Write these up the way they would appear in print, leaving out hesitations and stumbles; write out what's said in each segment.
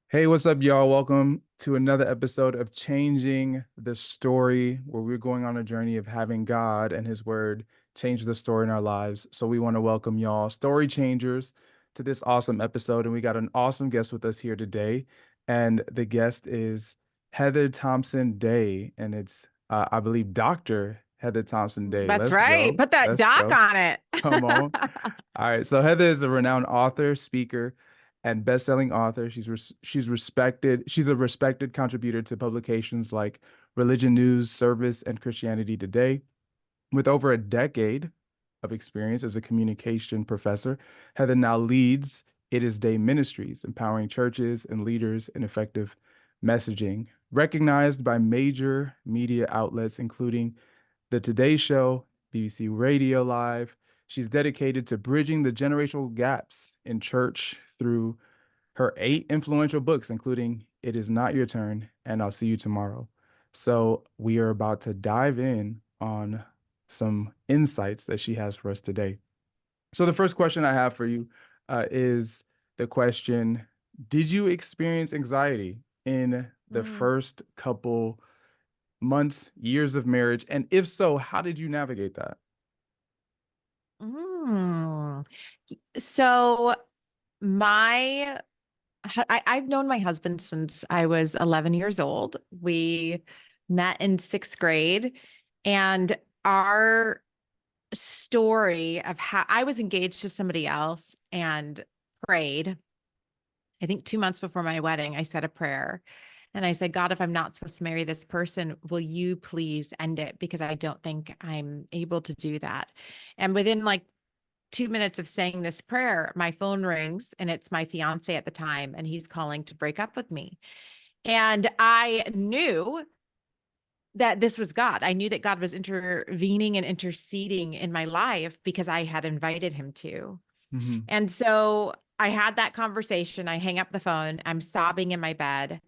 Hey, what's up, y'all? Welcome to another episode of Changing the Story, where we're going on a journey of having God and His Word change the story in our lives. So, we want to welcome y'all, story changers, to this awesome episode. And we got an awesome guest with us here today. And the guest is Heather Thompson Day. And it's, I believe, Dr. Heather Thompson Day. That's Let's right. go. Put that Let's doc go. on it. Come on. All right. So Heather is a renowned author, speaker, and best-selling author. She's respected. She's a respected contributor to publications like Religion News, Service, and Christianity Today. With over a decade of experience as a communication professor, Heather now leads It Is Day Ministries, empowering churches and leaders in effective messaging. Recognized by major media outlets, including The Today Show, BBC Radio Live. She's dedicated to bridging the generational gaps in church through her 8 influential books, including It Is Not Your Turn and I'll See You Tomorrow. So we are about to dive in on some insights that she has for us today. So the first question I have for you is the question, did you experience anxiety in the Mm. first couple months, years of marriage? And if so, how did you navigate that? Mm. So my I've known my husband since I was 11 years old. We met in sixth grade, and our story of how I was engaged to somebody else and prayed. I think 2 months before my wedding, I said a prayer. And I said, God, if I'm not supposed to marry this person, will you please end it? Because I don't think I'm able to do that. And within like 2 minutes of saying this prayer, my phone rings and it's my fiance at the time, and he's calling to break up with me. And I knew that this was God. I knew that God was intervening and interceding in my life because I had invited him to. Hmm. And so I had that conversation. I hang up the phone. I'm sobbing in my bed.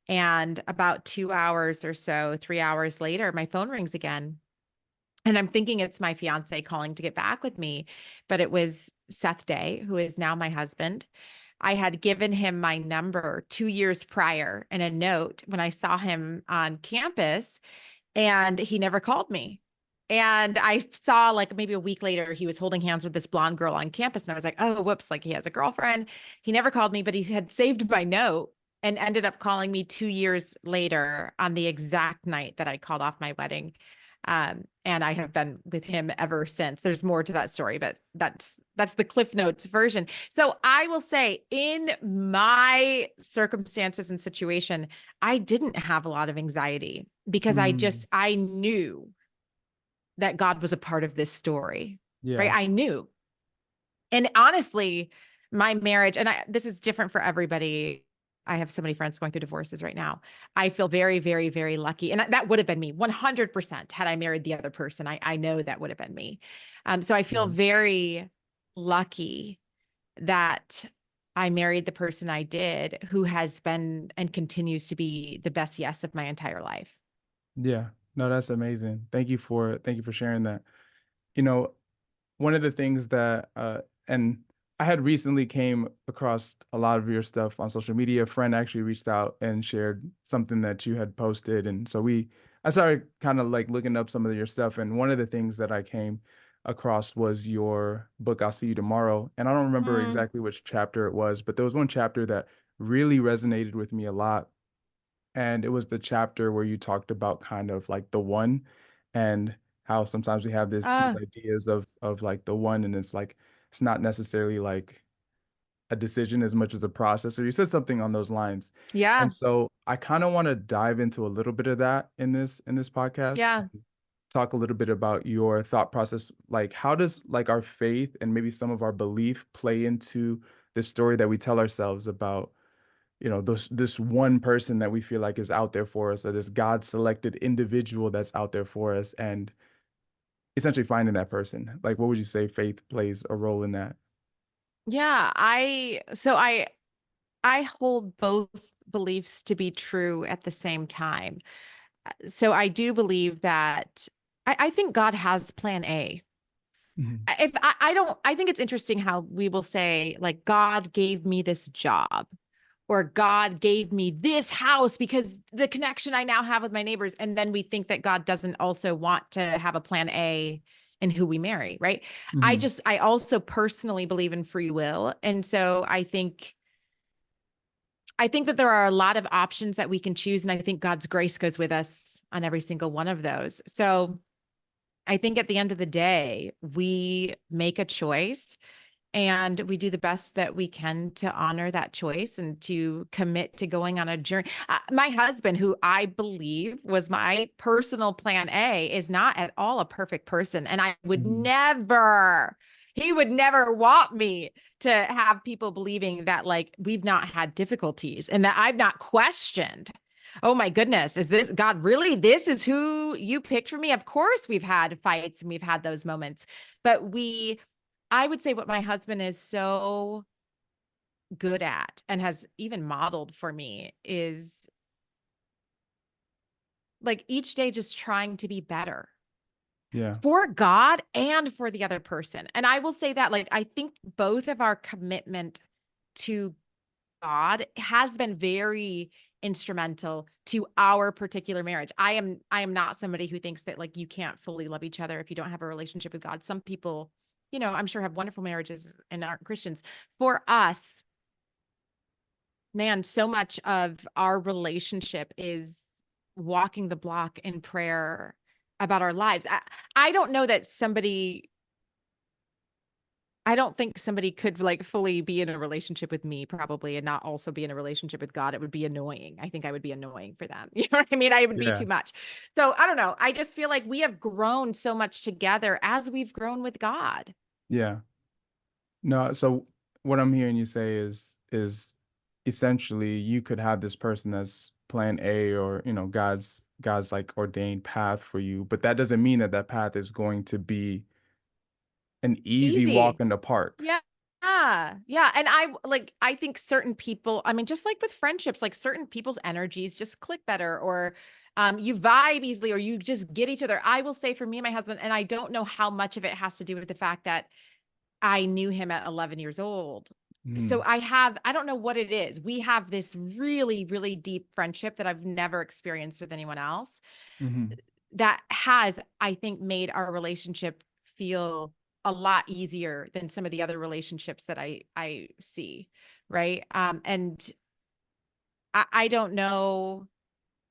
And about 2 hours or so, 3 hours later, my phone rings again. And I'm thinking it's my fiance calling to get back with me. But it was Seth Day, who is now my husband. I had given him my number 2 years prior in a note when I saw him on campus, and he never called me. And I saw like maybe a week later, he was holding hands with this blonde girl on campus. And I was like, oh, whoops, like he has a girlfriend. He never called me, but he had saved my note and ended up calling me 2 years later on the exact night that I called off my wedding. And I have been with him ever since. There's more to that story, but that's the Cliff Notes version. So I will say, in my circumstances and situation, I didn't have a lot of anxiety because Mm, I knew that God was a part of this story, right? yeah. I knew. And honestly, my marriage, and this is different for everybody. I have so many friends going through divorces right now. I feel very, very, very lucky. And that would have been me 100% had I married the other person. I know that would have been me. So I feel Yeah. very lucky that I married the person I did, who has been and continues to be the best yes of my entire life. Yeah. No, that's amazing. Thank you for sharing that. You know, one of the things that and I had recently came across a lot of your stuff on social media. A friend actually reached out and shared something that you had posted. And so I started kind of like looking up some of your stuff. And one of the things that I came across was your book, I'll See You Tomorrow. And I don't remember Mm. exactly which chapter it was, but there was one chapter that really resonated with me a lot. And it was the chapter where you talked about kind of like the one and how sometimes we have these Uh, ideas of like the one, and it's like it's not necessarily like a decision as much as a process, or you said something on those lines. And yeah, so I kind of want to dive into a little bit of that in this podcast, yeah. talk a little bit about your thought process. Like, how does like our faith and maybe some of our belief play into the story that we tell ourselves about, this one person that we feel like is out there for us, or this God selected individual that's out there for us, and essentially finding that person. Like, what would you say faith plays a role in that? Yeah, I hold both beliefs to be true at the same time. So I do believe that I think God has plan A. Mhm. If I don't, I think it's interesting how we will say, like, God gave me this job, or God gave me this house because the connection I now have with my neighbors. And then we think that God doesn't also want to have a plan A in who we marry, right? Hmm. I also personally believe in free will. And so I think that there are a lot of options that we can choose. And I think God's grace goes with us on every single one of those. So I think at the end of the day, we make a choice and we do the best that we can to honor that choice and to commit to going on a journey. My husband, who I believe was my personal plan A, is not at all a perfect person. And I would Hmm. never, he would never want me to have people believing that like we've not had difficulties and that I've not questioned. Oh my goodness, is this God really? This is who you picked for me? Of course, we've had fights and we've had those moments, but I would say what my husband is so good at and has even modeled for me is like each day just trying to be better Yeah. for God and for the other person. And I will say that like I think both of our commitment to God has been very instrumental to our particular marriage. I am not somebody who thinks that like you can't fully love each other if you don't have a relationship with God. Some people, I'm sure have wonderful marriages and aren't Christians. For us, man, so much of our relationship is walking the block in prayer about our lives. I don't know that somebody I don't think somebody could like fully be in a relationship with me probably and not also be in a relationship with God. It would be annoying. I think I would be annoying for them. You know what I mean? I would be Yeah. too much. So I don't know. I just feel like we have grown so much together as we've grown with God. Yeah. No, so what I'm hearing you say is essentially you could have this person that's plan A, or God's like ordained path for you, but that doesn't mean that that path is going to be an easy walk Easy. in the park. Yeah. Yeah. And I think certain people, I mean, just like with friendships, like certain people's energies just click better or you vibe easily or you just get each other. I will say for me and my husband, and I don't know how much of it has to do with the fact that I knew him at 11 years old. So Hmm. I don't know what it is. We have this really, really deep friendship that I've never experienced with anyone else Hmm. that has, I think, made our relationship feel a lot easier than some of the other relationships that I see. Right. And I don't know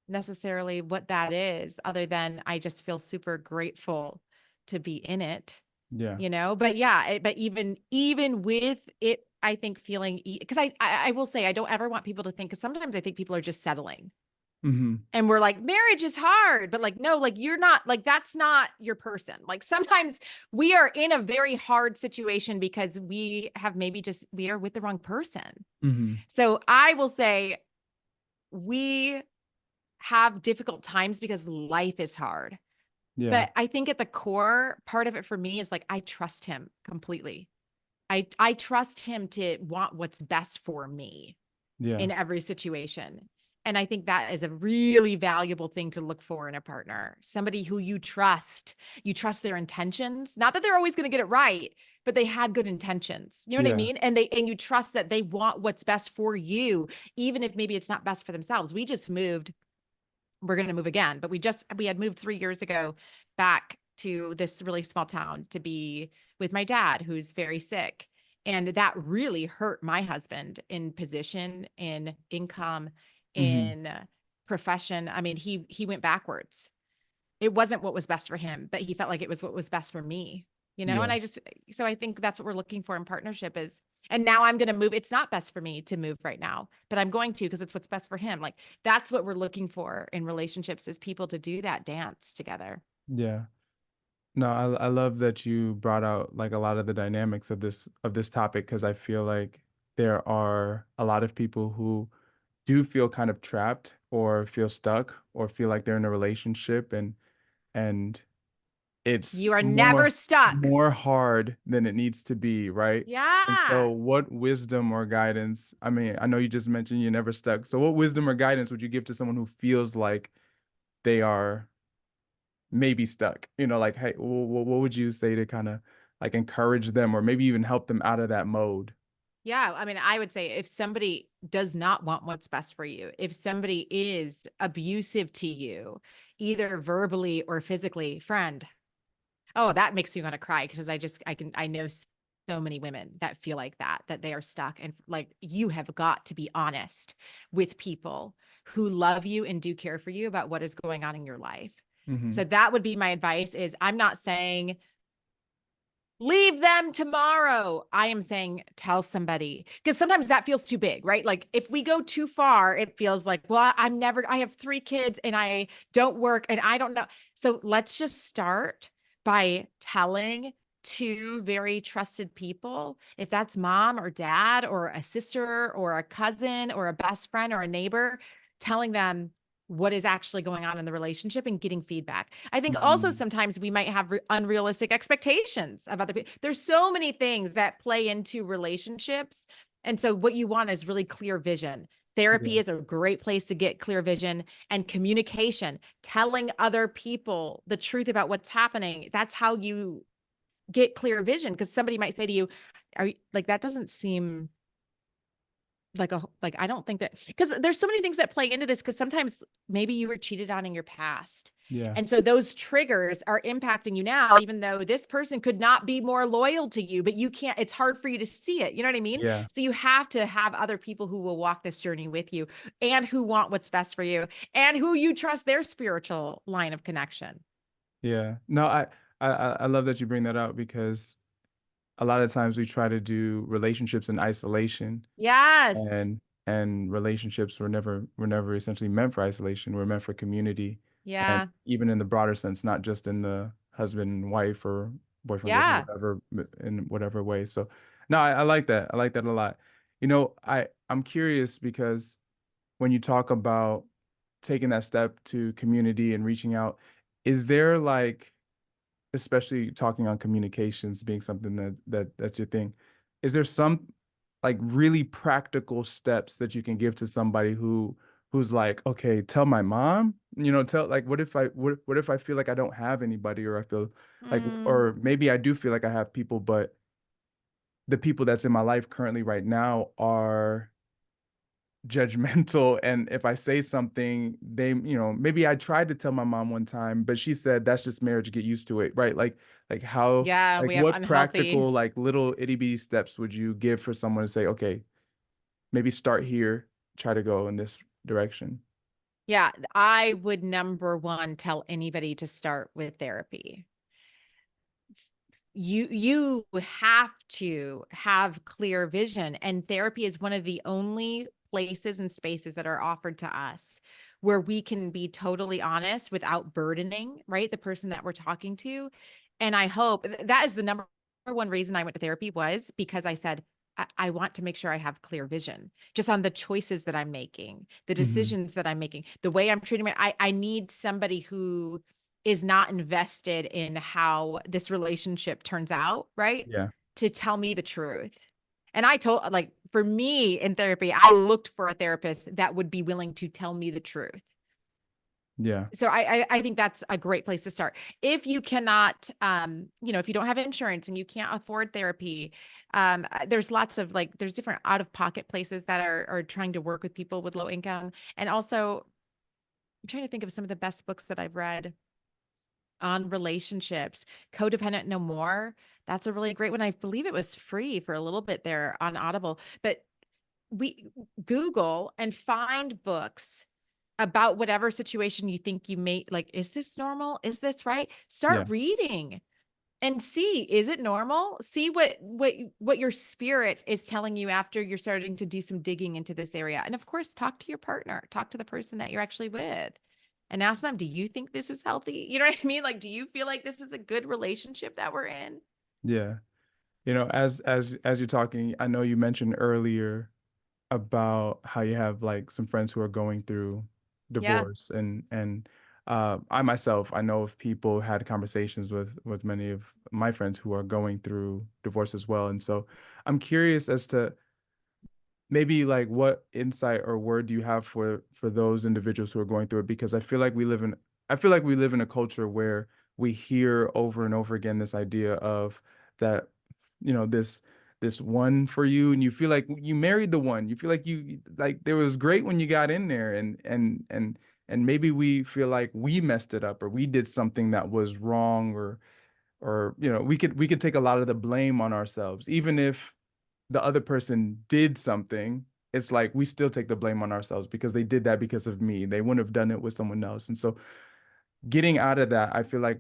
necessarily what that is, other than I just feel super grateful to be in it, Yeah. but yeah, but even with it, I think feeling because I will say I don't ever want people to think because sometimes I think people are just settling Hmm. and we're like marriage is hard, but like no, like you're not like that's not your person. Like sometimes we are in a very hard situation because we have maybe just we are with the wrong person. Hmm. So I will say we have difficult times because life is hard. Yeah. But I think at the core part of it for me is like I trust him completely. I trust him to want what's best for me Yeah. in every situation. And I think that is a really valuable thing to look for in a partner. Somebody who you trust their intentions. Not that they're always going to get it right, but they had good intentions. You know what I Yeah. mean? And you trust that they want what's best for you, even if maybe it's not best for themselves. We just moved we're going to move again, but we had moved 3 years ago back to this really small town to be with my dad, who's very sick. And that really hurt my husband in position, in income, Hmm. in profession. I mean, he went backwards. It wasn't what was best for him, but he felt like it was what was best for me, and Yeah. so I think that's what we're looking for in partnership is, and now I'm going to move. It's not best for me to move right now, but I'm going to, because it's what's best for him. Like that's what we're looking for in relationships is people to do that dance together. Yeah. No, I love that you brought out like a lot of the dynamics of this topic, because I feel like there are a lot of people who do feel kind of trapped or feel stuck or feel like they're in a relationship, and it's You are never more stuck. more hard than it needs to be, right? And so Yeah. what wisdom or guidance, I mean, I know you just mentioned you're never stuck. So what wisdom or guidance would you give to someone who feels like they are maybe stuck? Like, hey, what would you say to kind of like encourage them or maybe even help them out of that mode? Yeah, I mean, I would say if somebody does not want what's best for you, if somebody is abusive to you, either verbally or physically, friend, oh, that makes me wanna cry because I know so many women that feel like that, that they are stuck and, like, you have got to be honest with people who love you and do care for you about what is going on in your life. So Mhm. that would be my advice is I'm not saying leave them tomorrow. I am saying tell somebody because sometimes that feels too big, right? Like if we go too far, it feels like, well, I'm never, I have 3 kids and I don't work and I don't know. So let's just start by telling two very trusted people, if that's mom or dad or a sister or a cousin or a best friend or a neighbor, telling them what is actually going on in the relationship and getting feedback. I think also Mhm. sometimes we might have unrealistic expectations of other people. There's so many things that play into relationships. And so what you want is really clear vision. Therapy Yeah. is a great place to get clear vision and communication, telling other people the truth about what's happening. That's how you get clear vision because somebody might say to you, are you like that doesn't seem like, I don't think that because there's so many things that play into this. Because sometimes maybe you were cheated on in your past, Yeah. and so those triggers are impacting you now, even though this person could not be more loyal to you, but you can't it's hard for you to see it, you know what I mean? Yeah. So you have to have other people who will walk this journey with you, and who want what's best for you, and who you trust their spiritual line of connection. Yeah. No, I love that you bring that up because a lot of times we try to do relationships in isolation, Yes. and relationships were never essentially meant for isolation. We're meant for community, and Yeah. even in the broader sense, not just in the husband and wife or boyfriend, girlfriend, Yeah. whatever, in whatever way. So, no, I like that. I like that a lot. I'm curious because when you talk about taking that step to community and reaching out, is there like, especially talking on communications being something that's your thing. Is there some like really practical steps that you can give to somebody who's like, okay, tell my mom, tell like what if I feel like I don't have anybody or I feel like Mm. or maybe I do feel like I have people, but the people that's in my life currently right now are judgmental, and if I say something, maybe I tried to tell my mom one time, but she said that's just marriage, get used to it, right? Like how Yeah, like we have what unhealthy. practical like little itty bitty steps would you give for someone to say, okay, maybe start here, try to go in this direction? Yeah, I would number 1 tell anybody to start with therapy. You have to have clear vision, and therapy is one of the only places and spaces that are offered to us where we can be totally honest without burdening, right, the person that we're talking to, and I hope that is the number 1 reason I went to therapy was because I said, I want to make sure I have clear vision just on the choices that I'm making, the Mhm. decisions that I'm making, the way I'm treating I need somebody who is not invested in how this relationship turns out, right? Yeah. To tell me the truth. And I told like, for me in therapy, I looked for a therapist that would be willing to tell me the truth. Yeah. So I think that's a great place to start. If you cannot, if you don't have insurance and you can't afford therapy, there's lots of like there's different out of pocket places that are trying to work with people with low income. And also, I'm trying to think of some of the best books that I've read on relationships. Codependent No More. That's a really great one. I believe it was free for a little bit there on Audible. But we Google and find books about whatever situation you think you may like, is this normal? Is this right? Yeah. Start reading and see, is it normal? See what your spirit is telling you after you're starting to do some digging into this area. And of course, talk to your partner, talk to the person that you're actually with. And ask them, do you think this is healthy? You know what I mean? Like, do you feel like this is a good relationship that we're in? Yeah. As you're talking, I know you mentioned earlier about how you have, like, some friends who are going through Yeah. divorce, and I myself, I know of people, had conversations with many of my friends who are going through divorce as well, and so I'm curious as to maybe, like, what insight or word do you have for those individuals who are going through it? Because I feel like we live in a culture where we hear over and over again this idea of that, this this one for you, and you feel like you married the one. You feel like you like there was great when you got in there, and maybe we feel like we messed it up or we did something that was wrong, or we could take a lot of the blame on ourselves, even if the other person did something. It's like we still take the blame on ourselves because they did that because of me. They wouldn't have done it with someone else. And so getting out of that, I feel like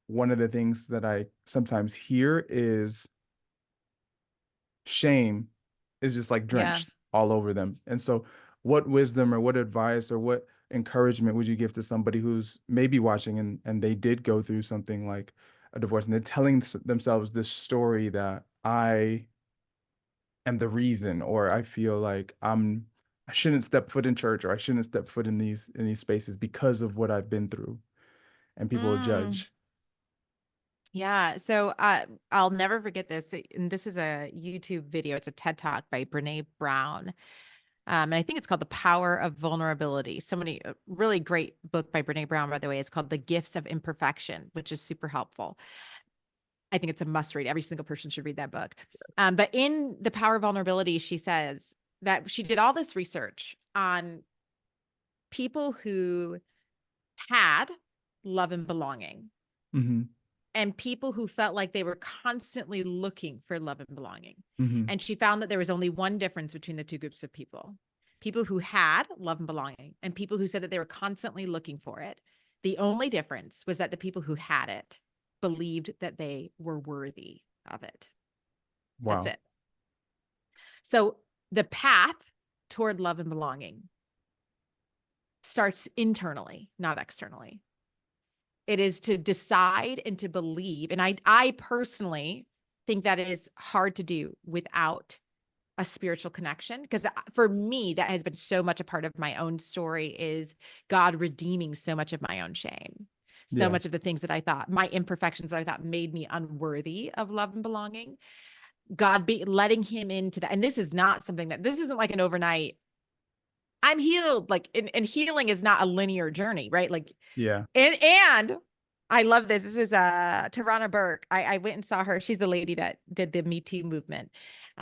one of the things that I sometimes hear is shame is just like Yeah. drenched all over them. And so what wisdom or what advice or what encouragement would you give to somebody who's maybe watching and they did go through something like a divorce, and they're telling themselves this story that I am the reason, or I feel like I shouldn't step foot in church, or I shouldn't step foot in these spaces because of what I've been through, and people will Mm. judge. Yeah. So I'll never forget this. And this is a YouTube video. It's a TED Talk by Brene Brown. And I think it's called The Power of Vulnerability. A really great book by Brene Brown, by the way. It's called The Gifts of Imperfection, which is super helpful. I think it's a must read. Every single person should read that book. But in The Power of Vulnerability, she says that she did all this research on people who had love and belonging Mm-hmm. and people who felt like they were constantly looking for love and belonging. Mm-hmm. And she found that there was only one difference between the two groups of people who had love and belonging and people who said that they were constantly looking for it. The only difference was that the people who had it believed that they were worthy of it. That's Wow. it. So the path toward love and belonging starts internally, not externally. It is to decide and to believe. And I personally think that it is hard to do without a spiritual connection, because for me, that has been so much a part of my own story, is God redeeming so much of my own shame, so Yeah. much of the things that I thought, my imperfections that I thought made me unworthy of love and belonging. God letting him into that. And this is not something this isn't like an overnight, I'm healed. Like, and healing is not a linear journey, right? Like, Yeah. and I love this. This is Tarana Burke. I went and saw her. She's the lady that did the Me Too movement.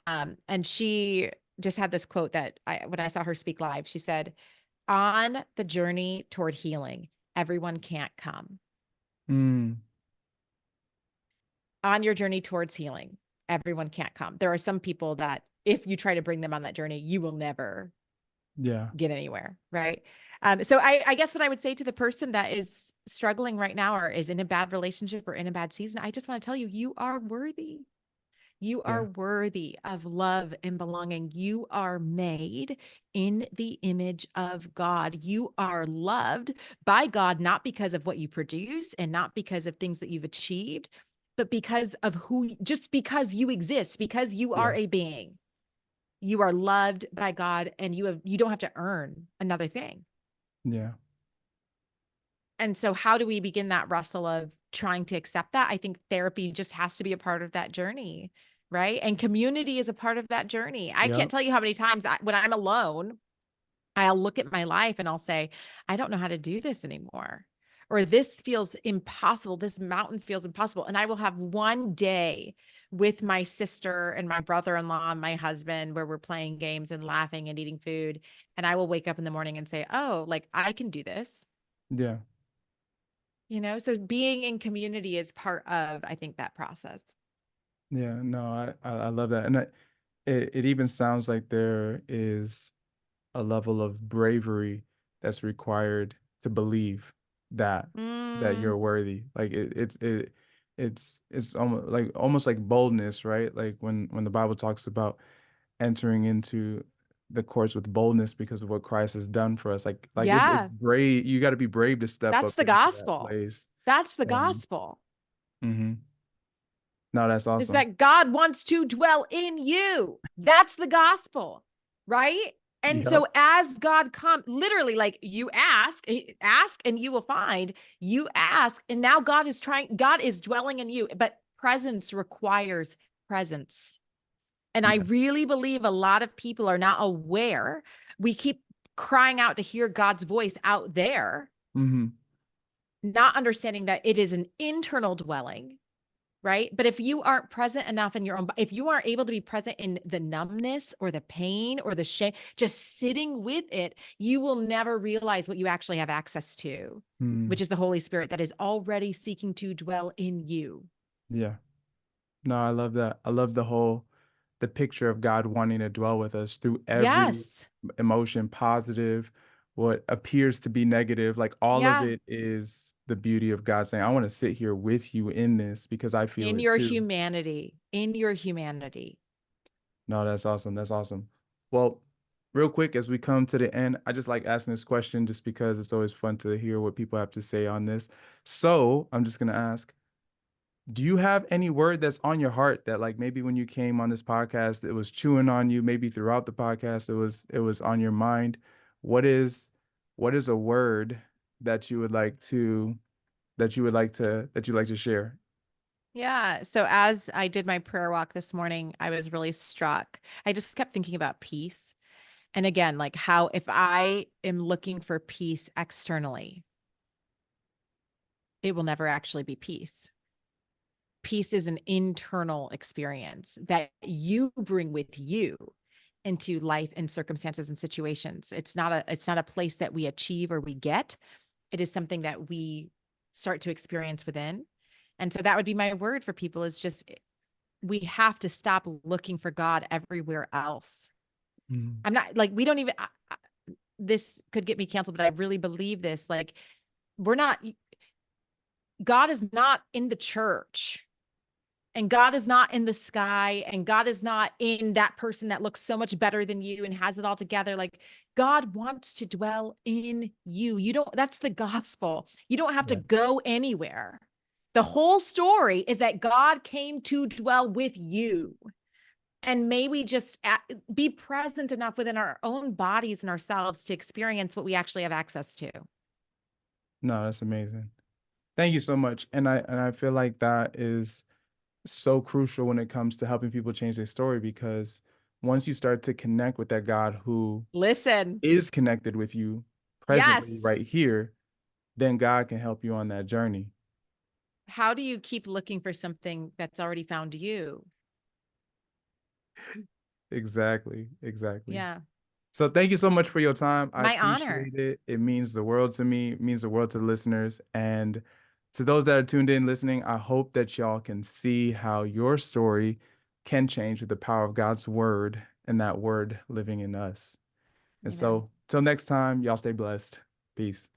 And she just had this quote that when I saw her speak live, she said, "On the journey toward healing, everyone can't come. Mm. On your journey towards healing, everyone can't come. There are some people that if you try to bring them on that journey, you will never Yeah. get anywhere." Right. So I guess what I would say to the person that is struggling right now or is in a bad relationship or in a bad season, I just want to tell you, you are worthy. You are Yeah. worthy of love and belonging. You are made in the image of God. You are loved by God, not because of what you produce and not because of things that you've achieved, but because of just because you exist, because you are Yeah. a being. You are loved by God, and you don't have to earn another thing. Yeah. And so how do we begin that wrestle of trying to accept that? I think therapy just has to be a part of that journey, right? And community is a part of that journey. I Yeah. can't tell you how many times when I'm alone, I'll look at my life and I'll say, I don't know how to do this anymore. Or this feels impossible. This mountain feels impossible. And I will have one day with my sister and my brother-in-law and my husband where we're playing games and laughing and eating food. And I will wake up in the morning and say, oh, like I can do this. Yeah. So being in community is part of, I think, that process. Yeah. No, I love that. And it even sounds like there is a level of bravery that's required to believe that you're Mm, worthy. Like it's almost like boldness, right? Like when the Bible talks about entering into the courts with boldness because of what Christ has done for us. It's yeah, brave. You got to be brave to step that's up the into that gospel. place. That's the And gospel. mhm. No, that's Is awesome. that God wants to dwell in you. That's the gospel, right? And Yep. so as God literally, like you ask and you will find. You ask and now God is dwelling in you, but presence requires presence. And I Yeah. really believe a lot of people are not aware. We keep crying out to hear God's voice out there, Hmm. not understanding that it is an internal dwelling right? But if you aren't present enough in your own, if you aren't able to be present in the numbness or the pain or the shame, just sitting with it, you will never realize what you actually have access to, Hmm. which is the Holy Spirit that is already seeking to dwell in you. Yeah. No, I love that. I love the picture of God wanting to dwell with us through every Yes. emotion, positive, what appears to be negative. Like all of Yeah. it is the beauty of God saying, I want to sit here with you in this because I feel In it your too. humanity, in your humanity. No, that's awesome. That's awesome. Well, real quick, as we come to the end, I just like asking this question just because it's always fun to hear what people have to say on this. So I'm just going to ask, do you have any word that's on your heart that like maybe when you came on this podcast, it was chewing on you, maybe throughout the podcast, it was on your mind? What is what is a word that you would like to that you like to share? Yeah. So as I did my prayer walk this morning, I was really struck. I just kept thinking about peace. And again, like how if I am looking for peace externally, it will never actually be peace. Peace is an internal experience that you bring with you into life and circumstances and situations. It's not a place that we achieve or we get. It is something that we start to experience within. And so that would be my word for people is just we have to stop looking for God everywhere else. Mm. I'm not like we don't even this could get me canceled, but I really believe this. Like we're not God is not in the church. And God is not in the sky, and God is not in that person that looks so much better than you and has it all together. Like God wants to dwell in you. You don't, that's the gospel. You don't have to Yeah. go anywhere. The whole story is that God came to dwell with you. And may we just be present enough within our own bodies and ourselves to experience what we actually have access to. No, that's amazing. Thank you so much. And I feel like that is so crucial when it comes to helping people change their story because once you start to connect with that God who Listen, is connected with you presently yes. right here, then God can help you on that journey. How do you keep looking for something that's already found you? Exactly. Exactly. Yeah. So thank you so much for your time. I My honor. appreciate it. It means the world to me. It means the world to the listeners. And to those that are tuned in listening, I hope that y'all can see how your story can change with the power of God's word and that word living in us. And Amen. so till next time, y'all stay blessed. Peace.